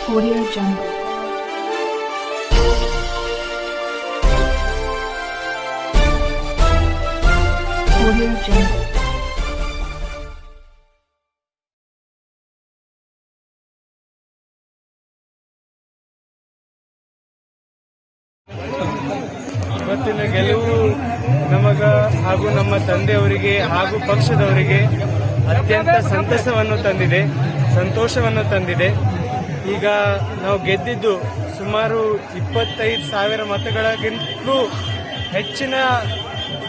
Audio Jungle. Audio Jungle. ಇವತ್ತಿನ ಗೆಲುವು ನಮಗ ಹಾಗೂ ನಮ್ಮ ತಂದೆಯವರಿಗೆ ಹಾಗೂ ಪಕ್ಷದವರಿಗೆ ಅತ್ಯಂತ ಸಂತಸವನ್ನು ತಂದಿದೆ, ಸಂತೋಷವನ್ನು ತಂದಿದೆ. ಈಗ ನಾವು ಗೆದ್ದಿದ್ದು ಸುಮಾರು 25,000 ಮತಗಳಿಗಿಂತಲೂ ಹೆಚ್ಚಿನ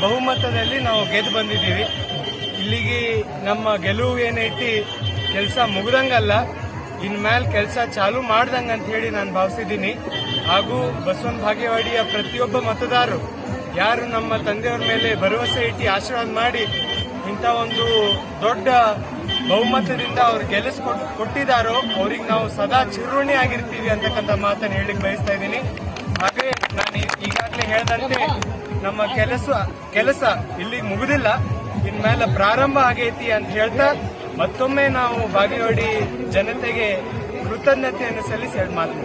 ಬಹುಮತದಲ್ಲಿ ನಾವು ಗೆದ್ದು ಬಂದಿದ್ದೀವಿ. ಇಲ್ಲಿಗೆ ನಮ್ಮ ಗೆಲುವು ಏನೈತಿ ಕೆಲಸ ಮುಗ್ದಂಗಲ್ಲ, ಇನ್ಮೇಲೆ ಕೆಲಸ ಚಾಲು ಮಾಡ್ದಂಗ ಅಂತ ಹೇಳಿ ನಾನು ಭಾವಿಸಿದ್ದೀನಿ. ಹಾಗೂ ಬಸವನ ಬಾಗೇವಾಡಿಯ ಪ್ರತಿಯೊಬ್ಬ ಮತದಾರರು ಯಾರು ನಮ್ಮ ತಂದೆಯವರ ಮೇಲೆ ಭರವಸೆ ಇಟ್ಟು ಆಶೀರ್ವಾದ ಮಾಡಿ ಇಂಥ ಒಂದು ದೊಡ್ಡ ಬಹುಮತದಿಂದ ಅವ್ರು ಕೊಟ್ಟಿದ್ದಾರೋ ಅವ್ರಿಗೆ ನಾವು ಸದಾ ಚಿರುಣಿ ಆಗಿರ್ತೀವಿ ಅಂತಕ್ಕಂಥ ಮಾತನ್ನು ಹೇಳಿಕ್ ಬಯಸ್ತಾ ಇದ್ದೀನಿ. ಹಾಗೆ ನಾನು ಈಗಾಗಲೇ ಹೇಳಿದಂತೆ ನಮ್ಮ ಕೆಲಸ ಇಲ್ಲಿ ಮುಗಿದಿಲ್ಲ, ಇನ್ಮೇಲೆ ಪ್ರಾರಂಭ ಆಗೈತಿ ಅಂತ ಹೇಳ್ತಾ ಮತ್ತೊಮ್ಮೆ ನಾವು ಬಾಗೇವಾಡಿ ಜನತೆಗೆ ಕೃತಜ್ಞತೆಯನ್ನು ಸಲ್ಲಿಸಿ ಮಾತು